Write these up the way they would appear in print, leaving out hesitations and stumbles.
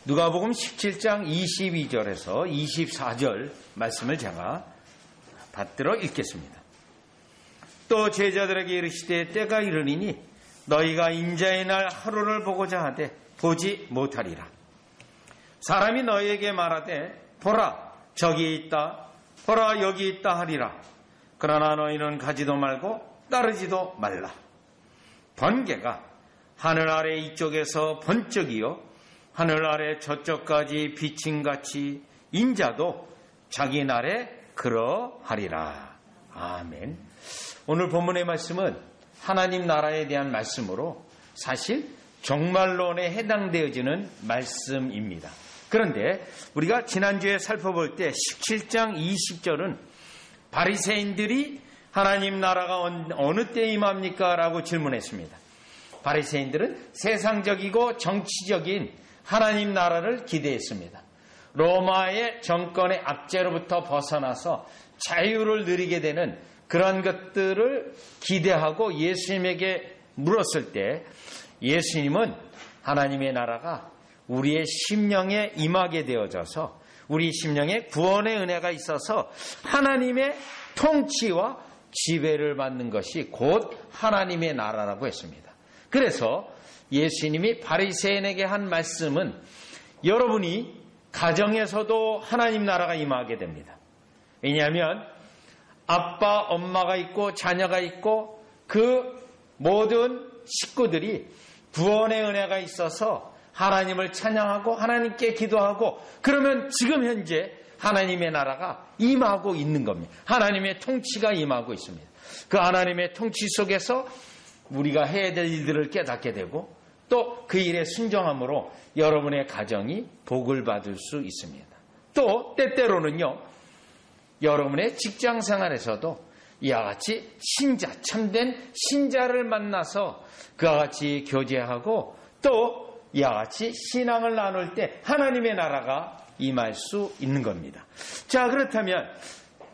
누가복음 17장 22절에서 24절 말씀을 제가 받들어 읽겠습니다. 또 제자들에게 이르시되 때가 이르니니 너희가 인자의 날 하루를 보고자 하되 보지 못하리라. 사람이 너희에게 말하되 보라 저기 있다 보라 여기 있다 하리라. 그러나 너희는 가지도 말고 따르지도 말라. 번개가 하늘 아래 이쪽에서 번쩍이요 하늘 아래 저쪽까지 비침같이 인자도 자기 날에 그러하리라. 아멘. 오늘 본문의 말씀은 하나님 나라에 대한 말씀으로 사실 종말론에 해당되어지는 말씀입니다. 그런데 우리가 지난주에 살펴볼 때 17장 20절은 바리새인들이 하나님 나라가 어느 때 임합니까? 라고 질문했습니다. 바리새인들은 세상적이고 정치적인 하나님 나라를 기대했습니다. 로마의 정권의 압제로부터 벗어나서 자유를 누리게 되는 그런 것들을 기대하고 예수님에게 물었을 때 예수님은 하나님의 나라가 우리의 심령에 임하게 되어져서 우리 심령에 구원의 은혜가 있어서 하나님의 통치와 지배를 받는 것이 곧 하나님의 나라라고 했습니다. 그래서 예수님이 바리새인에게 한 말씀은 여러분이 가정에서도 하나님 나라가 임하게 됩니다. 왜냐하면 아빠, 엄마가 있고 자녀가 있고 그 모든 식구들이 구원의 은혜가 있어서 하나님을 찬양하고 하나님께 기도하고 그러면 지금 현재 하나님의 나라가 임하고 있는 겁니다. 하나님의 통치가 임하고 있습니다. 그 하나님의 통치 속에서 우리가 해야 될 일들을 깨닫게 되고 또 그 일에 순종함으로 여러분의 가정이 복을 받을 수 있습니다. 또 때때로는요. 여러분의 직장 생활에서도 이와 같이 신자, 참된 신자를 만나서 그와 같이 교제하고 또 이와 같이 신앙을 나눌 때 하나님의 나라가 임할 수 있는 겁니다. 자, 그렇다면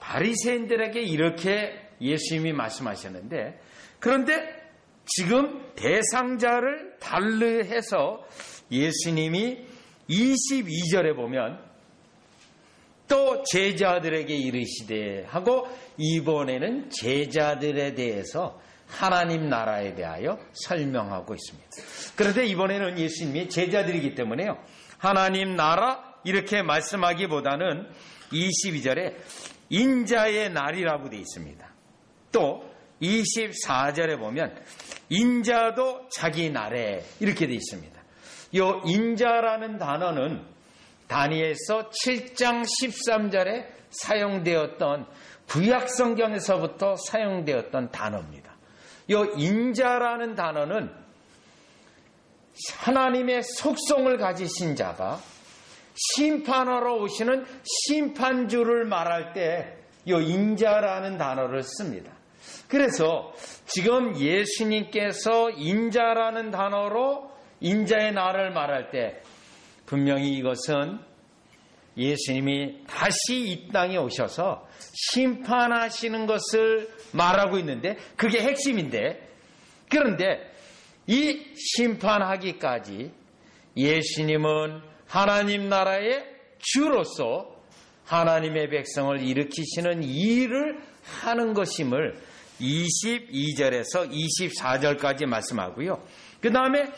바리새인들에게 이렇게 예수님이 말씀하셨는데 그런데 지금 대상자를 달리해서 예수님이 22절에 보면 또 제자들에게 이르시되 하고 이번에는 제자들에 대해서 하나님 나라에 대하여 설명하고 있습니다. 그런데 이번에는 예수님이 제자들이기 때문에요. 하나님 나라 이렇게 말씀하기보다는 22절에 인자의 날이라고 되어 있습니다. 또 24절에 보면 인자도 자기 날에 이렇게 되어 있습니다. 이 인자라는 단어는 다니엘서 7장 13절에 사용되었던 구약성경에서부터 사용되었던 단어입니다. 이 인자라는 단어는 하나님의 속성을 가지신 자가 심판하러 오시는 심판주를 말할 때 이 인자라는 단어를 씁니다. 그래서 지금 예수님께서 인자라는 단어로 인자의 날을 말할 때 분명히 이것은 예수님이 다시 이 땅에 오셔서 심판하시는 것을 말하고 있는데 그게 핵심인데 그런데 이 심판하기까지 예수님은 하나님 나라의 주로서 하나님의 백성을 일으키시는 일을 하는 것임을 22절에서 24절까지 말씀하고요. 그 다음에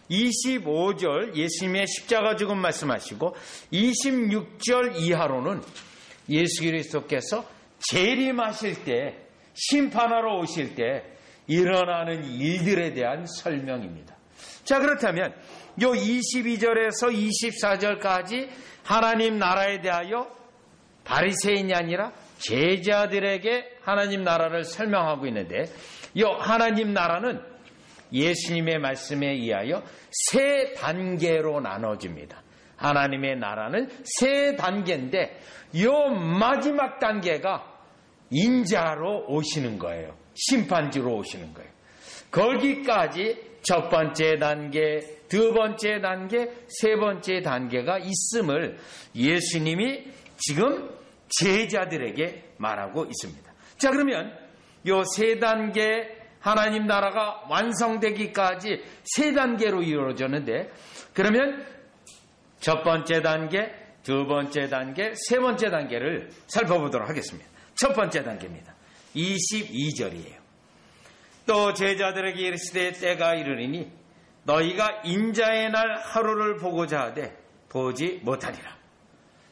25절 예수님의 십자가 죽음 말씀하시고 26절 이하로는 예수 그리스도께서 재림하실 때 심판하러 오실 때 일어나는 일들에 대한 설명입니다. 자, 그렇다면 요 22절에서 24절까지 하나님 나라에 대하여 바리새인이 아니라 제자들에게 하나님 나라를 설명하고 있는데 이 하나님 나라는 예수님의 말씀에 의하여 세 단계로 나눠집니다. 하나님의 나라는 세 단계인데 이 마지막 단계가 인자로 오시는 거예요. 심판주로 오시는 거예요. 거기까지 첫 번째 단계, 두 번째 단계, 세 번째 단계가 있음을 예수님이 지금 제자들에게 말하고 있습니다. 자, 그러면 요 세 단계 하나님 나라가 완성되기까지 세 단계로 이루어졌는데 그러면 첫 번째 단계, 두 번째 단계, 세 번째 단계를 살펴보도록 하겠습니다. 첫 번째 단계입니다. 22절이에요. 또 제자들에게 이르시되 때가 이르리니 너희가 인자의 날 하루를 보고자 하되 보지 못하리라.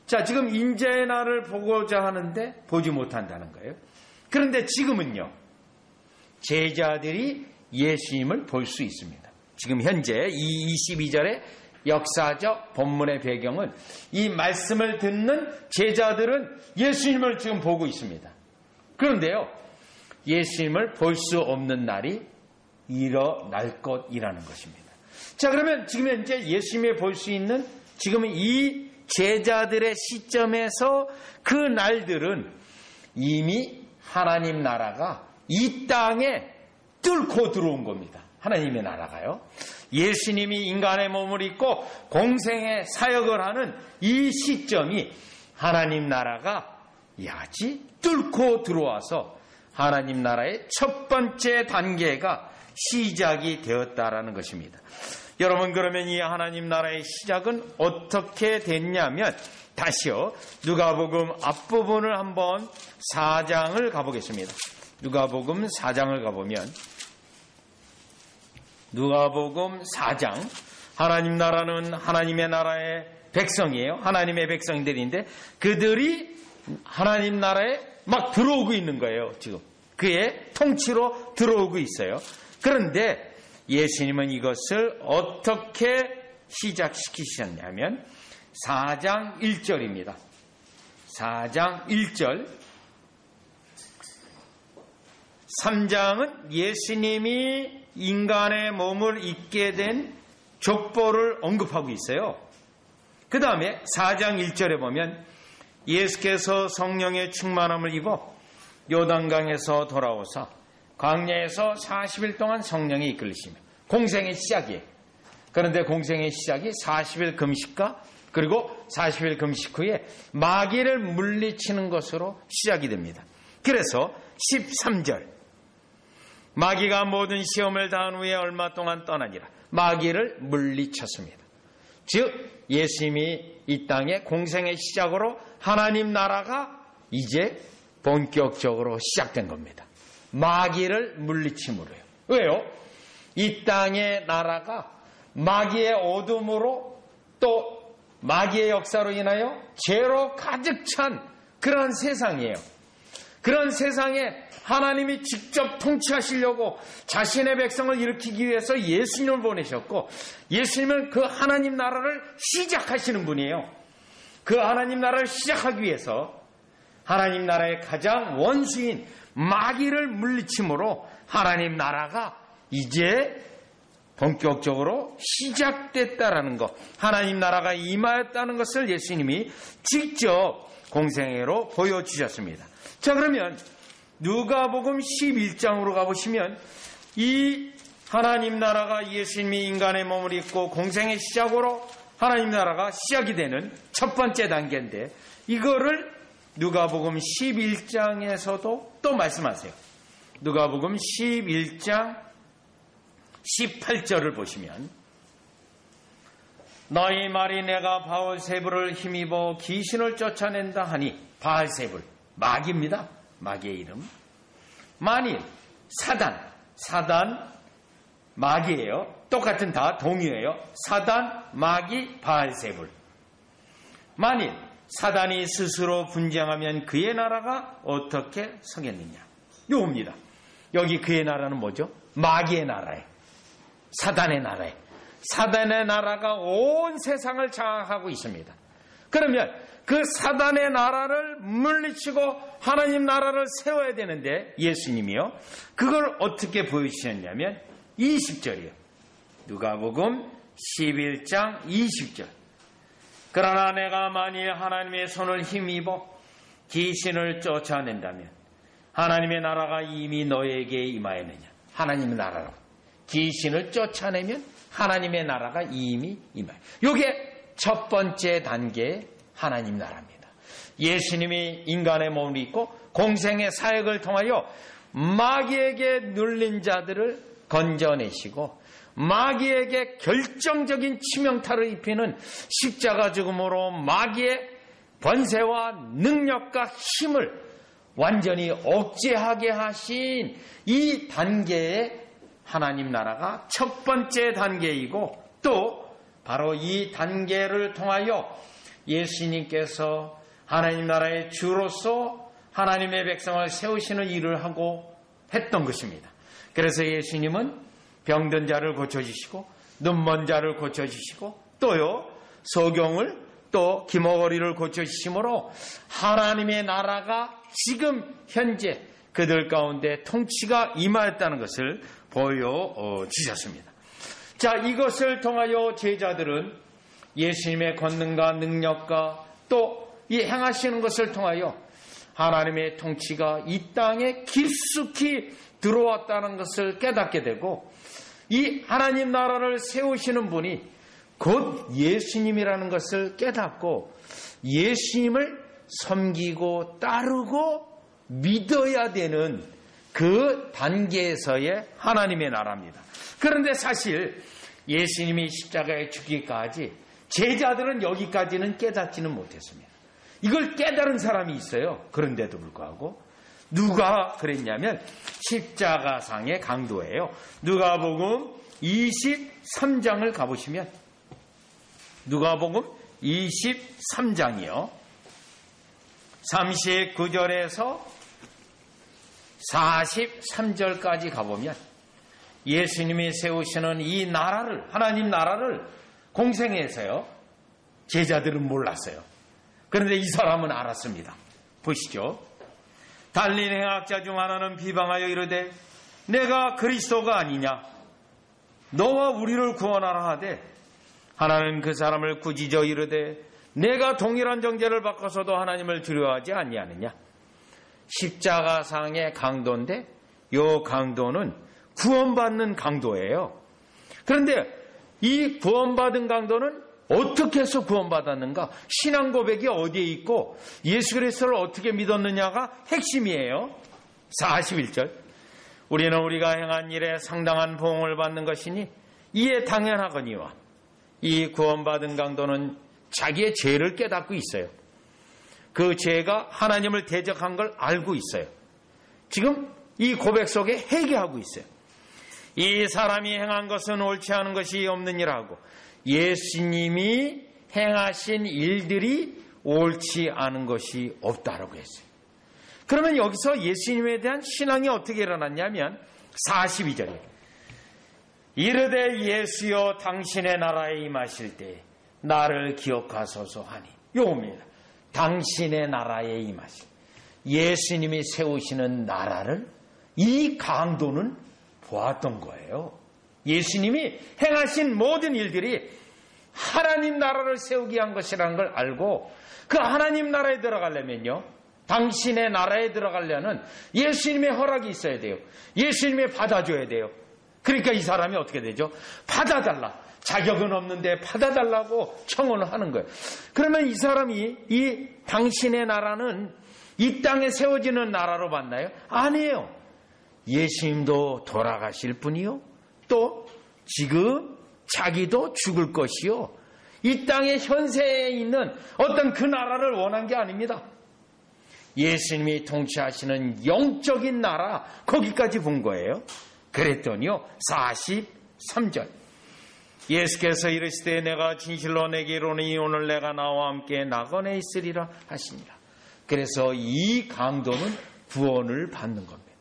자, 지금 인자의 날을 보고자 하는데 보지 못한다는 거예요. 그런데 지금은요, 제자들이 예수님을 볼 수 있습니다. 지금 현재 이 22절의 역사적 본문의 배경은 이 말씀을 듣는 제자들은 예수님을 지금 보고 있습니다. 그런데요, 예수님을 볼 수 없는 날이 일어날 것이라는 것입니다. 자, 그러면 지금 현재 예수님을 볼 수 있는 지금 이 제자들의 시점에서 그 날들은 이미 하나님 나라가 이 땅에 뚫고 들어온 겁니다. 하나님의 나라가요. 예수님이 인간의 몸을 입고 공생의 사역을 하는 이 시점이 하나님 나라가 야지 뚫고 들어와서 하나님 나라의 첫 번째 단계가 시작이 되었다라는 것입니다. 여러분, 그러면 이 하나님 나라의 시작은 어떻게 됐냐면, 다시요, 누가복음 앞부분을 한번 4장을 가보겠습니다. 누가복음 4장을 가보면, 누가복음 4장, 하나님 나라는 하나님의 나라의 백성이에요. 하나님의 백성들인데 그들이 하나님 나라에 막 들어오고 있는 거예요. 지금 그의 통치로 들어오고 있어요. 그런데 예수님은 이것을 어떻게 시작시키셨냐면 4장 1절입니다. 4장 1절. 3장은 예수님이 인간의 몸을 입게 된 족보를 언급하고 있어요. 그 다음에 4장 1절에 보면 예수께서 성령의 충만함을 입어 요단강에서 돌아오사 광야에서 40일 동안 성령에 이끌리시며 공생의 시작이에요. 그런데 공생의 시작이 40일 금식과 그리고 40일 금식 후에 마귀를 물리치는 것으로 시작이 됩니다. 그래서 13절, 마귀가 모든 시험을 다한 후에 얼마 동안 떠나니라. 마귀를 물리쳤습니다. 즉 예수님이 이 땅의 공생의 시작으로 하나님 나라가 이제 본격적으로 시작된 겁니다. 마귀를 물리침으로요. 왜요? 이 땅의 나라가 마귀의 어둠으로 또 마귀의 역사로 인하여 죄로 가득 찬 그런 세상이에요. 그런 세상에 하나님이 직접 통치하시려고 자신의 백성을 일으키기 위해서 예수님을 보내셨고, 예수님은 그 하나님 나라를 시작하시는 분이에요. 그 하나님 나라를 시작하기 위해서 하나님 나라의 가장 원수인 마귀를 물리침으로 하나님 나라가 이제 본격적으로 시작됐다라는 것, 하나님 나라가 임하였다는 것을 예수님이 직접 공생애로 보여주셨습니다. 자, 그러면 누가복음 11장으로 가보시면 이 하나님 나라가 예수님이 인간의 몸을 입고 공생의 시작으로 하나님 나라가 시작이 되는 첫 번째 단계인데, 이거를 누가복음 11장에서도 또 말씀하세요. 누가복음 11장 18절을 보시면, 너희 말이 내가 바알세불을 힘입어 귀신을 쫓아낸다 하니, 바알세불 마귀입니다. 마귀의 이름. 만일 사단 마귀예요. 똑같은 다 동의예요. 사단, 마귀, 바알세불. 만일 사단이 스스로 분쟁하면 그의 나라가 어떻게 서겠느냐. 요겁니다. 여기 그의 나라는 뭐죠? 마귀의 나라예요. 사단의 나라예요. 사단의 나라가 온 세상을 장악하고 있습니다. 그러면 그 사단의 나라를 물리치고 하나님 나라를 세워야 되는데, 예수님이요, 그걸 어떻게 보여주셨냐면 20절이요. 누가복음 11장 20절. 그러나 내가 만일 하나님의 손을 힘입어 귀신을 쫓아낸다면 하나님의 나라가 이미 너에게 임하였느냐. 하나님의 나라로 귀신을 쫓아내면 하나님의 나라가 이미 임하여. 이게 첫 번째 단계의 하나님 나라입니다. 예수님이 인간의 몸을 입고 공생의 사역을 통하여 마귀에게 눌린 자들을 건져내시고 마귀에게 결정적인 치명타를 입히는 십자가 죽음으로 마귀의 권세와 능력과 힘을 완전히 억제하게 하신 이 단계의 하나님 나라가 첫 번째 단계이고, 또 바로 이 단계를 통하여 예수님께서 하나님 나라의 주로서 하나님의 백성을 세우시는 일을 하고 했던 것입니다. 그래서 예수님은 병든 자를 고쳐주시고 눈먼 자를 고쳐주시고 또요 소경을 또 기머거리를 고쳐주심으로 하나님의 나라가 지금 현재 그들 가운데 통치가 임하였다는 것을 보여주셨습니다. 자, 이것을 통하여 제자들은 예수님의 권능과 능력과 또 이 행하시는 것을 통하여 하나님의 통치가 이 땅에 깊숙이 들어왔다는 것을 깨닫게 되고, 이 하나님 나라를 세우시는 분이 곧 예수님이라는 것을 깨닫고 예수님을 섬기고 따르고 믿어야 되는 그 단계에서의 하나님의 나라입니다. 그런데 사실 예수님이 십자가에 죽기까지 제자들은 여기까지는 깨닫지는 못했습니다. 이걸 깨달은 사람이 있어요. 그런데도 불구하고 누가 그랬냐면 십자가상의 강도예요. 누가복음 23장을 가보시면, 누가복음 23장이요 39절에서 43절까지 가보면 예수님이 세우시는 이 나라를, 하나님 나라를 공생에서요 제자들은 몰랐어요. 그런데 이 사람은 알았습니다. 보시죠. 달린 행악자 중 하나는 비방하여 이르되 내가 그리스도가 아니냐, 너와 우리를 구원하라 하되, 하나는 그 사람을 꾸짖어 이르되 내가 동일한 정죄를 받고서도 하나님을 두려워하지 아니하느냐. 십자가상의 강도인데 이 강도는 구원받는 강도예요. 그런데 이 구원받은 강도는 어떻게 해서 구원받았는가? 신앙 고백이 어디에 있고 예수 그리스도를 어떻게 믿었느냐가 핵심이에요. 41절. 우리는 우리가 행한 일에 상당한 보응을 받는 것이니 이에 당연하거니와. 이 구원받은 강도는 자기의 죄를 깨닫고 있어요. 그 죄가 하나님을 대적한 걸 알고 있어요. 지금 이 고백 속에 회개하고 있어요. 이 사람이 행한 것은 옳지 않은 것이 없느니라고. 예수님이 행하신 일들이 옳지 않은 것이 없다라고 했어요. 그러면 여기서 예수님에 대한 신앙이 어떻게 일어났냐면 42절이에요. 이르되 예수여 당신의 나라에 임하실 때 나를 기억하소서 하니. 요겁니다. 당신의 나라에 임하실, 예수님이 세우시는 나라를 이 강도는 보았던 거예요. 예수님이 행하신 모든 일들이 하나님 나라를 세우기 위한 것이라는 걸 알고, 그 하나님 나라에 들어가려면요, 당신의 나라에 들어가려면 예수님의 허락이 있어야 돼요. 예수님이 받아줘야 돼요. 그러니까 이 사람이 어떻게 되죠? 받아달라. 자격은 없는데 받아달라고 청원을 하는 거예요. 그러면 이 사람이 이 당신의 나라는 이 땅에 세워지는 나라로 봤나요? 아니에요. 예수님도 돌아가실 분이요, 또 지금 자기도 죽을 것이요, 이 땅의 현세에 있는 어떤 그 나라를 원한 게 아닙니다. 예수님이 통치하시는 영적인 나라, 거기까지 본 거예요. 그랬더니요 43절. 예수께서 이르시되 내가 진실로 내게 이르노니 오늘 내가 나와 함께 낙원에 있으리라 하시니라. 그래서 이 강도는 구원을 받는 겁니다.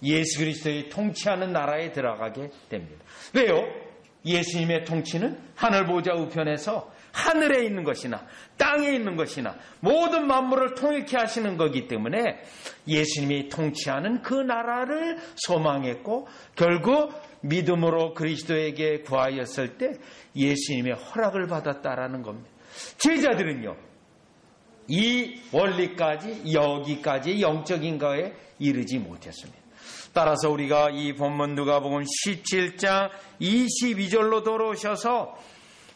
예수 그리스도의 통치하는 나라에 들어가게 됩니다. 왜요? 예수님의 통치는 하늘 보좌 우편에서 하늘에 있는 것이나 땅에 있는 것이나 모든 만물을 통일케 하시는 거기 때문에 예수님이 통치하는 그 나라를 소망했고, 결국 믿음으로 그리스도에게 구하였을 때 예수님의 허락을 받았다라는 겁니다. 제자들은요, 이 원리까지, 여기까지 영적인 거에 이르지 못했습니다. 따라서 우리가 이 본문 누가복음 17장 22절로 돌아오셔서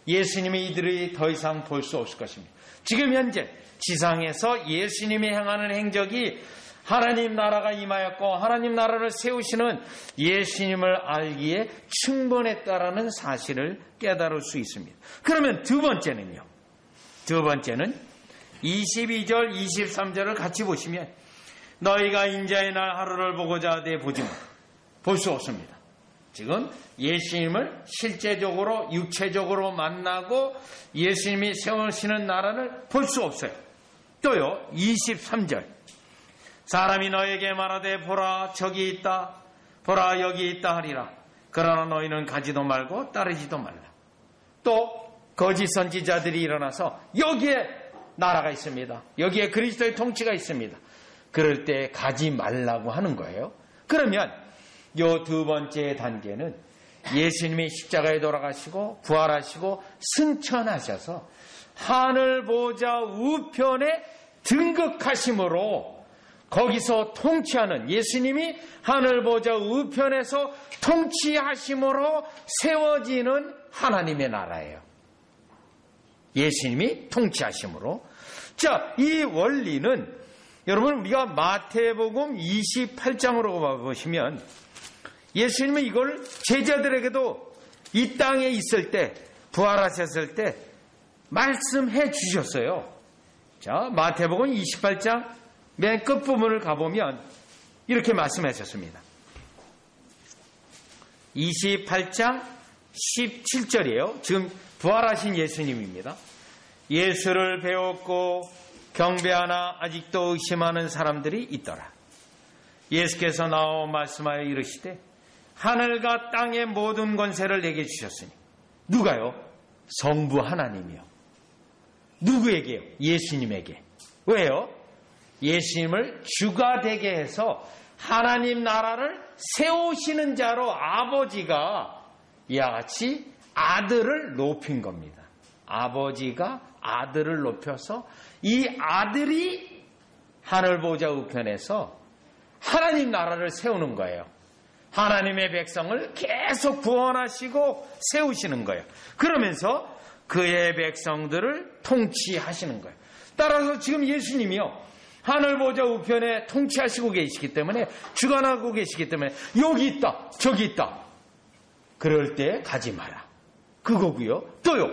예수님의 이들이 더 이상 볼 수 없을 것입니다. 지금 현재 지상에서 예수님이 행하는 행적이 하나님 나라가 임하였고 하나님 나라를 세우시는 예수님을 알기에 충분했다라는 사실을 깨달을 수 있습니다. 그러면 두 번째는요. 두 번째는 22절, 23절을 같이 보시면 너희가 인자의 날 하루를 보고자 하되 보지 못. 볼 수 없습니다. 지금 예수님을 실제적으로 육체적으로 만나고 예수님이 세우시는 나라를 볼 수 없어요. 또요 23절 사람이 너에게 말하되 보라 저기 있다 보라 여기 있다 하리라. 그러나 너희는 가지도 말고 따르지도 말라. 또 거짓 선지자들이 일어나서 여기에 나라가 있습니다. 여기에 그리스도의 통치가 있습니다. 그럴 때 가지 말라고 하는 거예요. 그러면 요 두 번째 단계는 예수님이 십자가에 돌아가시고 부활하시고 승천하셔서 하늘 보좌 우편에 등극하심으로 거기서 통치하는 예수님이 하늘 보좌 우편에서 통치하심으로 세워지는 하나님의 나라예요. 예수님이 통치하심으로. 자, 이 원리는 여러분 우리가 마태복음 28장으로 보시면 예수님은 이걸 제자들에게도 이 땅에 있을 때 부활하셨을 때 말씀해 주셨어요. 자, 마태복음 28장 맨 끝부분을 가보면 이렇게 말씀하셨습니다. 28장 17절이에요. 지금 부활하신 예수님입니다. 예수를 배웠고 경배하나 아직도 의심하는 사람들이 있더라. 예수께서 나와 말씀하여 이르시되 하늘과 땅의 모든 권세를 내게 주셨으니. 누가요? 성부 하나님이요. 누구에게요? 예수님에게. 왜요? 예수님을 주가 되게 해서 하나님 나라를 세우시는 자로 아버지가 이와 같이 아들을 높인 겁니다. 아버지가 아들을 높여서 이 아들이 하늘 보좌 우편에서 하나님 나라를 세우는 거예요. 하나님의 백성을 계속 구원하시고 세우시는 거예요. 그러면서 그의 백성들을 통치하시는 거예요. 따라서 지금 예수님이요. 하늘 보좌 우편에 통치하시고 계시기 때문에 주관하고 계시기 때문에 여기 있다 저기 있다. 그럴 때 가지 마라. 그거고요. 또요.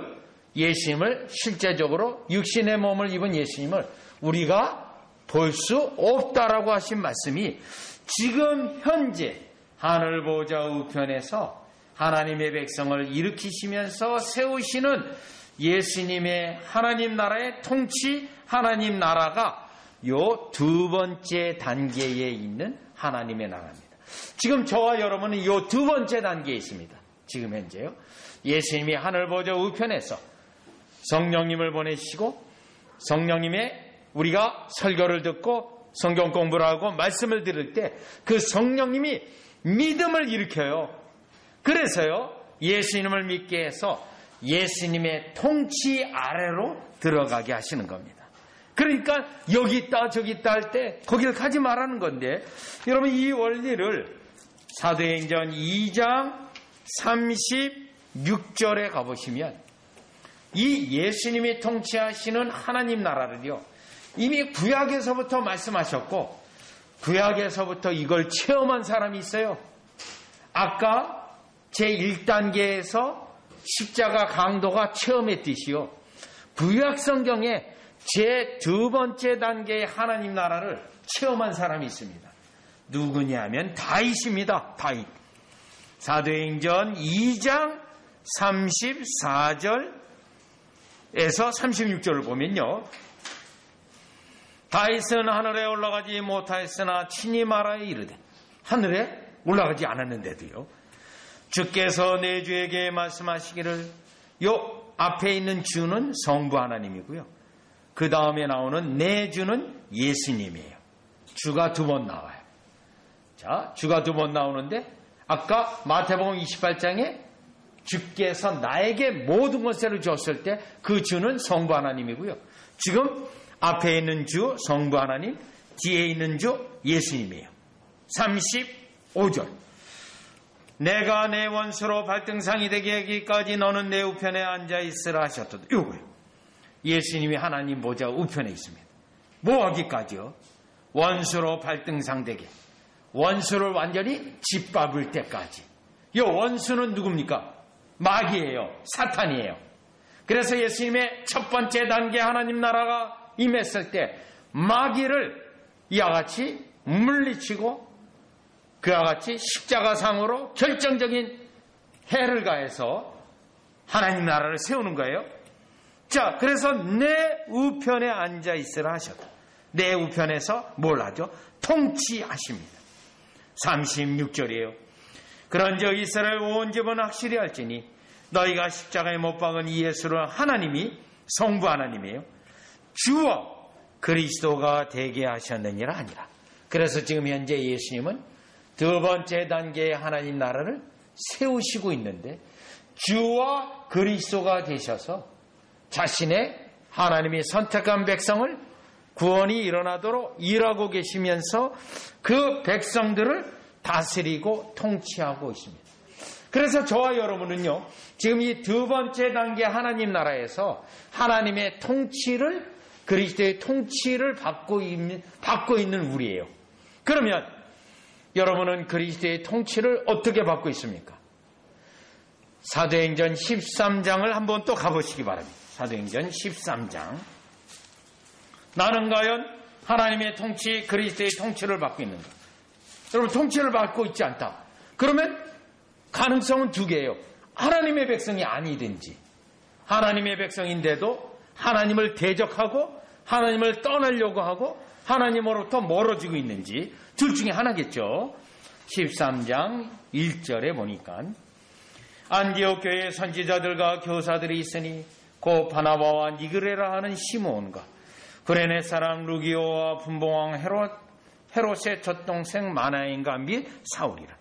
예수님을 실제적으로 육신의 몸을 입은 예수님을 우리가 볼 수 없다라고 하신 말씀이 지금 현재 하늘 보좌 우편에서 하나님의 백성을 일으키시면서 세우시는 예수님의 하나님 나라의 통치 하나님 나라가 요 두 번째 단계에 있는 하나님의 나라입니다. 지금 저와 여러분은 요 두 번째 단계에 있습니다. 지금 현재요. 예수님이 하늘 보좌 우편에서 성령님을 보내시고 성령님의 우리가 설교를 듣고 성경 공부를 하고 말씀을 들을 때 그 성령님이 믿음을 일으켜요. 그래서요 예수님을 믿게 해서 예수님의 통치 아래로 들어가게 하시는 겁니다. 그러니까 여기 있다 저기 있다 할 때 거기를 가지 말라는 건데 여러분 이 원리를 사도행전 2장 36절에 가보시면 이 예수님이 통치하시는 하나님 나라를요 이미 구약에서부터 말씀하셨고 구약에서부터 이걸 체험한 사람이 있어요. 아까 제1단계에서 십자가 강도가 체험했듯이요 구약 성경에 제2 번째 단계의 하나님 나라를 체험한 사람이 있습니다. 누구냐면 다윗입니다. 다윗. 사도행전 2장 34절에서 36절을 보면요. 다윗은 하늘에 올라가지 못하였으나 친히 말하여 이르되 하늘에 올라가지 않았는데도요. 주께서 내 주에게 말씀하시기를 요 앞에 있는 주는 성부 하나님이고요. 그 다음에 나오는 내 주는 예수님이에요. 주가 두 번 나와요. 자, 주가 두 번 나오는데 아까 마태복음 28장에 주께서 나에게 모든 것을 줬을 때 그 주는 성부 하나님이고요. 지금 앞에 있는 주 성부 하나님, 뒤에 있는 주 예수님이에요. 35절. 내가 내 원수로 발등상이 되게 하기까지 너는 내 우편에 앉아있으라 하셨다. 이거예요. 예수님이 하나님 보좌 우편에 있습니다. 뭐 하기까지요? 원수로 발등상되게, 원수를 완전히 짓밟을 때까지. 이 원수는 누굽니까? 마귀예요. 사탄이에요. 그래서 예수님의 첫 번째 단계 하나님 나라가 임했을 때 마귀를 이와 같이 물리치고 그와 같이 십자가상으로 결정적인 해를 가해서 하나님 나라를 세우는 거예요. 자, 그래서 내 우편에 앉아 있으라 하셨다. 내 우편에서 뭘 하죠? 통치하십니다. 36절이에요. 그런즉 이스라엘 온 집은 확실히 할지니 너희가 십자가에 못 박은 이 예수를 하나님이 성부 하나님이에요. 주와 그리스도가 되게 하셨느니라 아니라. 그래서 지금 현재 예수님은 두 번째 단계의 하나님 나라를 세우시고 있는데 주와 그리스도가 되셔서 자신의 하나님이 선택한 백성을 구원이 일어나도록 일하고 계시면서 그 백성들을 다스리고 통치하고 있습니다. 그래서 저와 여러분은요, 지금 이 두 번째 단계 하나님 나라에서 하나님의 통치를, 그리스도의 통치를 받고 있는 우리예요. 그러면 여러분은 그리스도의 통치를 어떻게 받고 있습니까? 사도행전 13장을 한번 또 가보시기 바랍니다. 사도행전 13장. 나는 과연 하나님의 통치, 그리스도의 통치를 받고 있는가? 여러분, 통치를 받고 있지 않다. 그러면 가능성은 두 개예요. 하나님의 백성이 아니든지, 하나님의 백성인데도 하나님을 대적하고 하나님을 떠나려고 하고 하나님으로부터 멀어지고 있는지, 둘 중에 하나겠죠. 13장 1절에 보니까 안디옥 교회에 선지자들과 교사들이 있으니 곧 바나바와 니그레라 하는 시몬과 구레네 사람 루기오와 분봉왕 헤롯의 젖동생 마나인과 및 사울이라.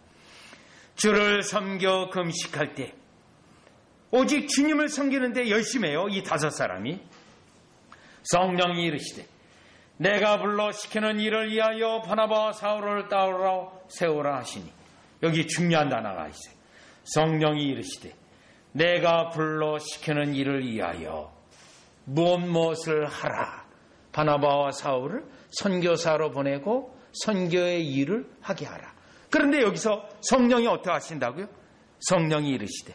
주를 섬겨 금식할 때 오직 주님을 섬기는데 열심히 해요. 이 다섯 사람이. 성령이 이르시되 내가 불러 시키는 일을 위하여 바나바와 사울을 따르라 세우라 하시니. 여기 중요한 단어가 있어요. 성령이 이르시되 내가 불러 시키는 일을 위하여 무엇을 하라. 바나바와 사울을 선교사로 보내고 선교의 일을 하게 하라. 그런데 여기서 성령이 어떻게 하신다고요? 성령이 이르시되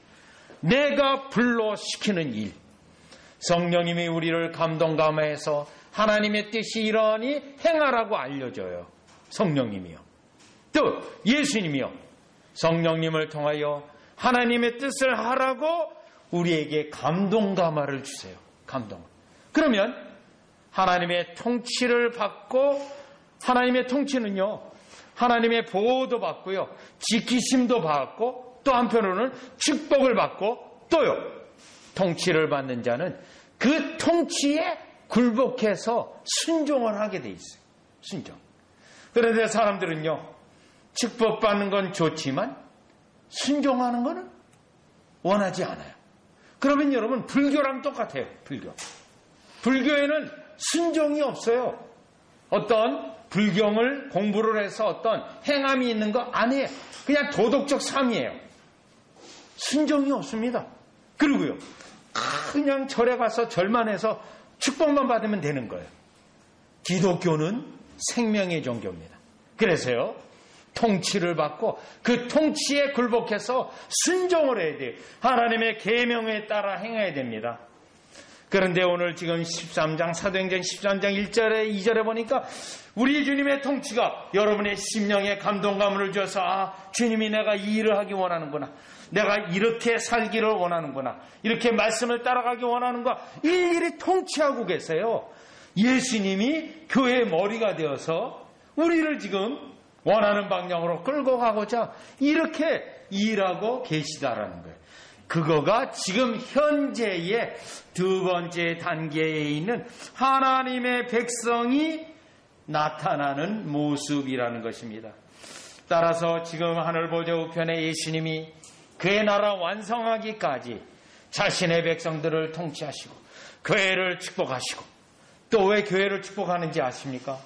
내가 불러 시키는 일. 성령님이 우리를 감동감화해서 하나님의 뜻이 이러하니 행하라고 알려줘요. 성령님이요. 또 예수님이요. 성령님을 통하여 하나님의 뜻을 하라고 우리에게 감동감화를 주세요. 감동. 그러면 하나님의 통치를 받고, 하나님의 통치는요, 하나님의 보호도 받고요, 지키심도 받고, 또 한편으로는 축복을 받고, 또요, 통치를 받는 자는 그 통치에 굴복해서 순종을 하게 돼 있어요. 순종. 그런데 사람들은요, 축복받는 건 좋지만 순종하는 거는 원하지 않아요. 그러면 여러분, 불교랑 똑같아요. 불교에는 순종이 없어요. 어떤 불경을 공부를 해서 어떤 행함이 있는 거 아니에요. 그냥 도덕적 삶이에요. 순종이 없습니다. 그리고요, 그냥 절에 가서 절만 해서 축복만 받으면 되는 거예요. 기독교는 생명의 종교입니다. 그래서요, 통치를 받고 그 통치에 굴복해서 순종을 해야 돼요. 하나님의 계명에 따라 행해야 됩니다. 그런데 오늘 지금 13장, 사도행전 13장 1절에 2절에 보니까 우리 주님의 통치가 여러분의 심령에 감동감을 줘서, 아, 주님이 내가 이 일을 하기 원하는구나, 내가 이렇게 살기를 원하는구나, 이렇게 말씀을 따라가기 원하는구나, 일일이 통치하고 계세요. 예수님이 교회의 머리가 되어서 우리를 지금 원하는 방향으로 끌고 가고자 이렇게 일하고 계시다라는 거예요. 그거가 지금 현재의 두 번째 단계에 있는 하나님의 백성이 나타나는 모습이라는 것입니다. 따라서 지금 하늘보좌 우편에 예수님이 그의 나라 완성하기까지 자신의 백성들을 통치하시고 교회를 축복하시고, 또 왜 교회를 축복하는지 아십니까?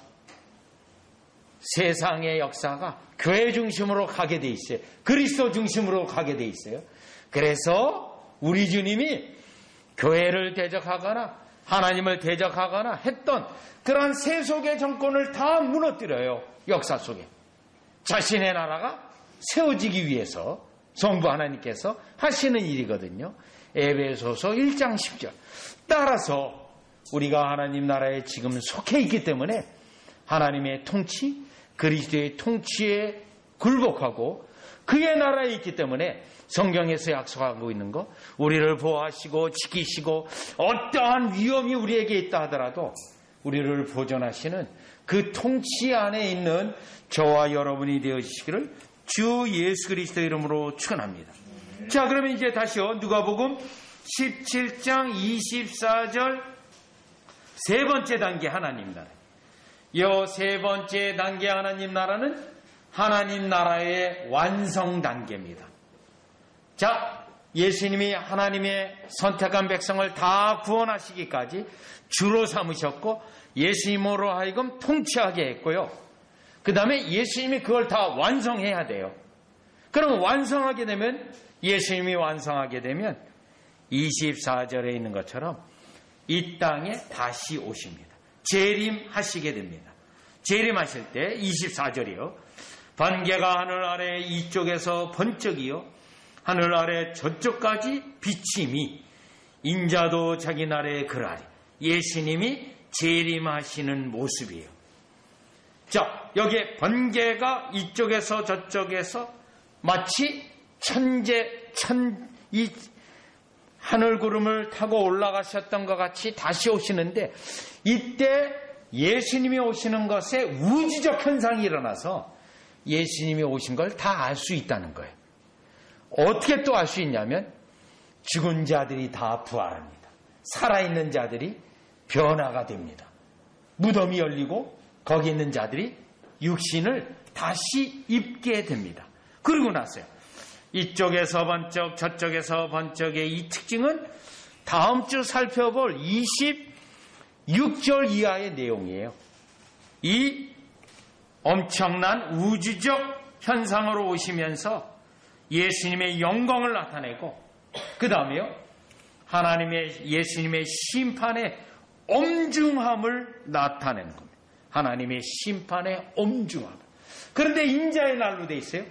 세상의 역사가 교회 중심으로 가게 돼 있어요. 그리스도 중심으로 가게 돼 있어요. 그래서 우리 주님이 교회를 대적하거나 하나님을 대적하거나 했던 그러한 세속의 정권을 다 무너뜨려요. 역사 속에. 자신의 나라가 세워지기 위해서 성부 하나님께서 하시는 일이거든요. 에베소서 1장 10절. 따라서 우리가 하나님 나라에 지금 속해 있기 때문에 하나님의 통치, 그리스도의 통치에 굴복하고 그의 나라에 있기 때문에 성경에서 약속하고 있는 거, 우리를 보호하시고 지키시고 어떠한 위험이 우리에게 있다 하더라도 우리를 보존하시는 그 통치 안에 있는 저와 여러분이 되어주시기를 주 예수 그리스도 이름으로 축원합니다. 자, 그러면 이제 다시요. 누가복음 17장 24절 세 번째 단계 하나님 나라. 이 세 번째 단계 하나님 나라는 하나님 나라의 완성 단계입니다. 자, 예수님이 하나님의 선택한 백성을 다 구원하시기까지 주로 삼으셨고 예수님으로 하여금 통치하게 했고요. 그 다음에 예수님이 그걸 다 완성해야 돼요. 그럼 완성하게 되면, 예수님이 완성하게 되면 24절에 있는 것처럼 이 땅에 다시 오십니다. 재림하시게 됩니다. 재림하실 때 24절이요. 번개가 하늘 아래 이쪽에서 번쩍이요 하늘 아래 저쪽까지 비침이 인자도 자기 나라에 그라리. 예수님이 재림하시는 모습이에요. 자, 여기에 번개가 이쪽에서 저쪽에서 마치 이 하늘 구름을 타고 올라가셨던 것 같이 다시 오시는데, 이때 예수님이 오시는 것에 우주적 현상이 일어나서 예수님이 오신 걸 다 알 수 있다는 거예요. 어떻게 또 알 수 있냐면 죽은 자들이 다 부활합니다. 살아있는 자들이 변화가 됩니다. 무덤이 열리고 거기 있는 자들이 육신을 다시 입게 됩니다. 그러고 나서요, 이쪽에서 번쩍 저쪽에서 번쩍의 이 특징은 다음 주 살펴볼 26절 이하의 내용이에요. 이 엄청난 우주적 현상으로 오시면서 예수님의 영광을 나타내고, 그 다음에요, 예수님의 심판의 엄중함을 나타내는 겁니다. 하나님의 심판의 엄중함. 그런데 인자의 날로 돼 있어요.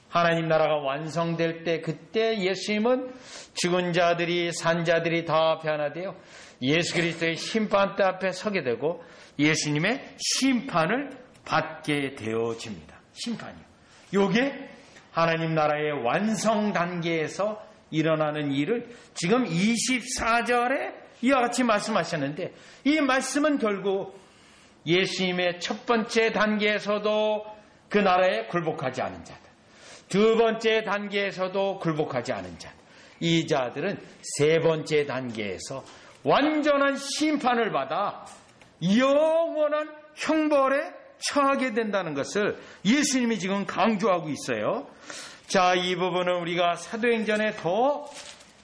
하나님 나라가 완성될 때, 그때 예수님은 죽은 자들이 산 자들이 다 변화되어 예수 그리스도의 심판대 앞에 서게 되고 예수님의 심판을 받게 되어집니다. 심판이요. 요게 하나님 나라의 완성 단계에서 일어나는 일을 지금 24절에 이와 같이 말씀하셨는데, 이 말씀은 결국 예수님의 첫 번째 단계에서도 그 나라에 굴복하지 않은 자들, 두 번째 단계에서도 굴복하지 않은 자들, 이 자들은 세 번째 단계에서 완전한 심판을 받아 영원한 형벌에 처하게 된다는 것을 예수님이 지금 강조하고 있어요. 자, 이 부분은 우리가 사도행전에 더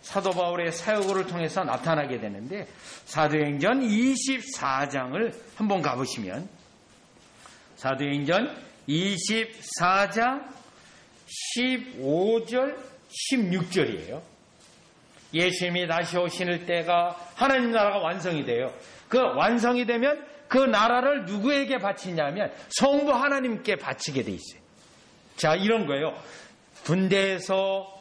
사도 바울의 사역을 통해서 나타나게 되는데, 사도행전 24장을 한번 가보시면, 사도행전 24장 15절 16절이에요. 예수님이 다시 오시는 때가 하나님 나라가 완성이 돼요. 그 완성이 되면 그 나라를 누구에게 바치냐면 성부 하나님께 바치게 돼 있어요. 자, 이런 거예요. 군대에서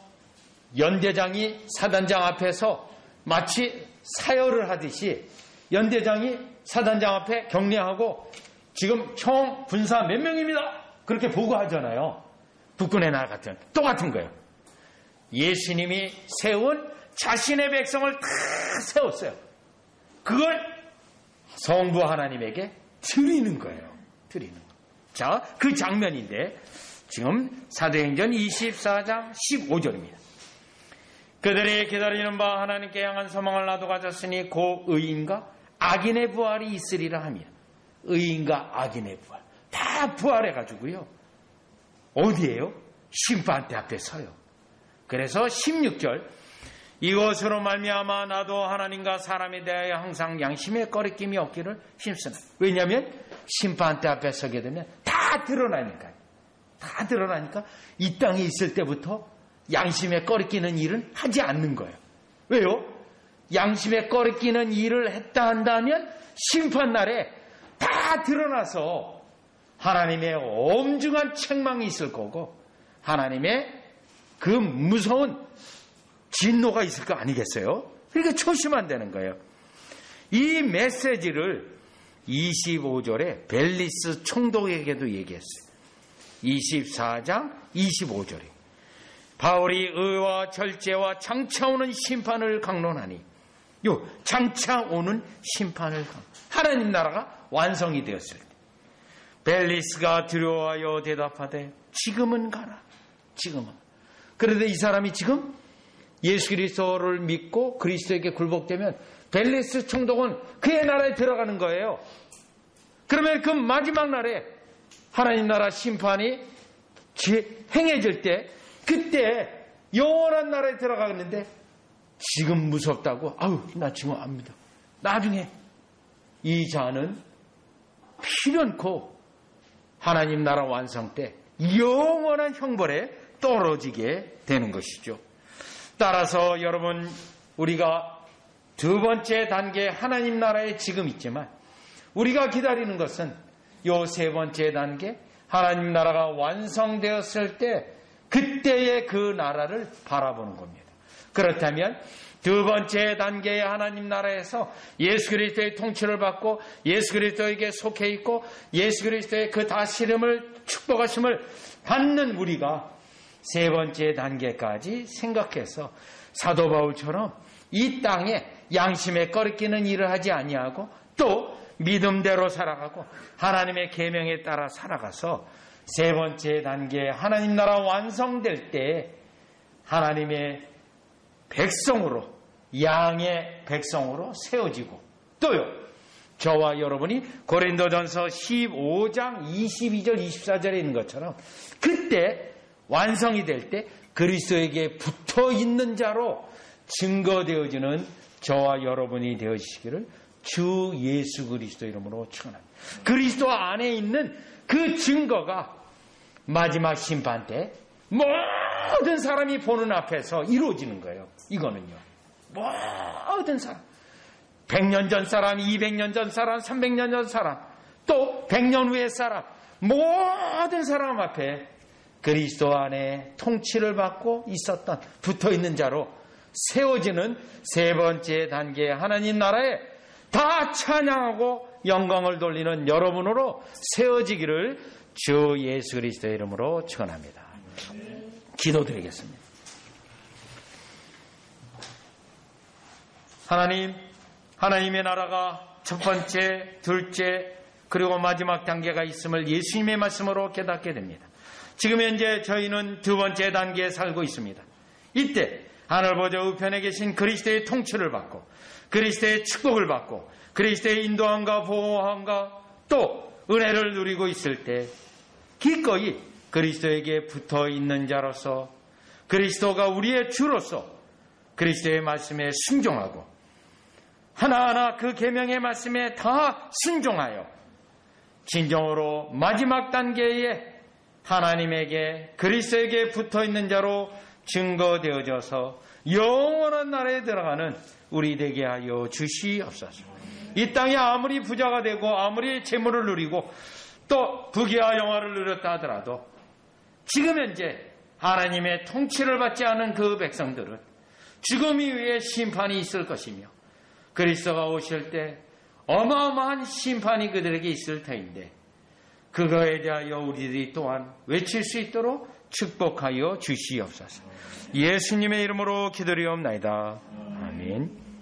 연대장이 사단장 앞에서 마치 사열을 하듯이 연대장이 사단장 앞에 격려하고 지금 총 군사 몇 명입니다, 그렇게 보고하잖아요. 국군의 나라 같은, 똑같은 거예요. 예수님이 세운 자신의 백성을 다 세웠어요. 그걸 성부 하나님에게 드리는 거예요. 드리는 거. 자, 그 장면인데 지금 사도행전 24장 15절입니다. 그들이 기다리는 바 하나님께 향한 소망을 나도 가졌으니 곧 의인과 악인의 부활이 있으리라 하며, 의인과 악인의 부활 다 부활해가지고요, 어디에요? 심판대 앞에 서요. 그래서 16절, 이것으로 말미암아 나도 하나님과 사람에 대하여 항상 양심의 꺼리낌이 없기를 힘쓰나. 왜냐하면 심판대 앞에 서게 되면 다 드러나니까 이 땅에 있을 때부터 양심에 꺼리끼는 일은 하지 않는 거예요. 왜요? 양심에 꺼리끼는 일을 했다 한다면 심판날에 다 드러나서 하나님의 엄중한 책망이 있을 거고 하나님의 그 무서운 진노가 있을 거 아니겠어요? 그러니까 조심해야 되는 거예요. 이 메시지를 25절에 벨리스 총독에게도 얘기했어요. 24장 25절에 바울이 의와 절제와 장차 오는 심판을 강론하니 요 장차 오는 심판을 하나님 나라가 완성이 되었을 때 벨리스가 두려워하여 대답하되 지금은 가라. 지금은. 그런데 이 사람이 지금 예수 그리스도를 믿고 그리스도에게 굴복되면 벨리스 총독은 그의 나라에 들어가는 거예요. 그러면 그 마지막 날에 하나님 나라 심판이 행해질 때 그때 영원한 나라에 들어가겠는데 지금 무섭다고 나 지금 안 믿어. 나중에 이 자는 필연코 하나님 나라 완성 때 영원한 형벌에 떨어지게 되는 것이죠. 따라서 여러분 우리가 두 번째 단계 하나님 나라에 지금 있지만 우리가 기다리는 것은 요 세 번째 단계 하나님 나라가 완성되었을 때 그때의 그 나라를 바라보는 겁니다. 그렇다면 두 번째 단계의 하나님 나라에서 예수 그리스도의 통치를 받고 예수 그리스도에게 속해 있고 예수 그리스도의 그 다스림을 축복하심을 받는 우리가 세 번째 단계까지 생각해서 사도 바울처럼 이 땅에 양심에 꺼리끼는 일을 하지 아니하고 또 믿음대로 살아가고 하나님의 계명에 따라 살아가서 세 번째 단계 하나님 나라 완성될 때 하나님의 백성으로 양의 백성으로 세워지고 또요 저와 여러분이 고린도전서 15장 22절 24절에 있는 것처럼 그때 완성이 될 때 그리스도에게 붙어 있는 자로 증거되어지는 저와 여러분이 되어지시기를 주 예수 그리스도 이름으로 축원합니다. 그리스도 안에 있는 그 증거가 마지막 심판 때 모든 사람이 보는 앞에서 이루어지는 거예요. 이거는요. 모든 사람. 100년 전 사람, 200년 전 사람, 300년 전 사람, 또 100년 후의 사람, 모든 사람 앞에 그리스도 안에 통치를 받고 있었던 붙어있는 자로 세워지는 세 번째 단계의 하나님 나라에 다 찬양하고 영광을 돌리는 여러분으로 세워지기를 주 예수 그리스도의 이름으로 축원합니다. 기도드리겠습니다. 하나님의 나라가 첫 번째, 둘째, 그리고 마지막 단계가 있음을 예수님의 말씀으로 깨닫게 됩니다. 지금 현재 저희는 두 번째 단계에 살고 있습니다. 이때 하늘 보좌 우편에 계신 그리스도의 통치를 받고 그리스도의 축복을 받고 그리스도의 인도함과 보호함과 또 은혜를 누리고 있을 때 기꺼이 그리스도에게 붙어 있는 자로서 그리스도가 우리의 주로서 그리스도의 말씀에 순종하고 하나하나 그 계명의 말씀에 다 순종하여 진정으로 마지막 단계에 하나님에게 그리스도에게 붙어 있는 자로 증거되어져서 영원한 나라에 들어가는 우리 되게 하여 주시옵소서. 이 땅에 아무리 부자가 되고 아무리 재물을 누리고 또 부귀와 영화를 누렸다 하더라도 지금 현재 하나님의 통치를 받지 않은 그 백성들은 죽음 이후에 심판이 있을 것이며 그리스도가 오실 때 어마어마한 심판이 그들에게 있을 터인데 그거에 대하여 우리들이 또한 외칠 수 있도록 축복하여 주시옵소서. 예수님의 이름으로 기도리옵나이다. 아멘.